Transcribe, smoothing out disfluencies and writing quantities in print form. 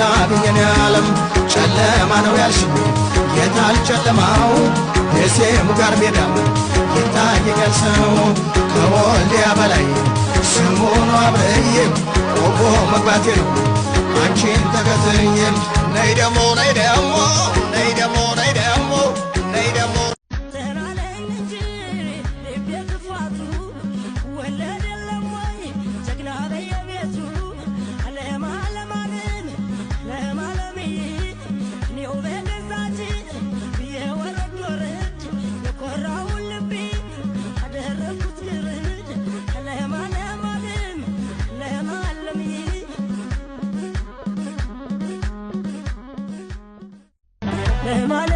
ሳቢኝ ዓለም ጨለማ ነው ያልሽኝ የታል ጨለማው የሴሙ ጋር ሜዳም ይታየኛል ሰው ከወልዲያ በላይ ስሙን አብረዬ ቆቦ መግባቴ ነው አንቺን ተከትዬ ነይ ደሞ ነይ ደሞ ነይ ደሞ ነይ ደሞ ነይ ደሞ ለማለ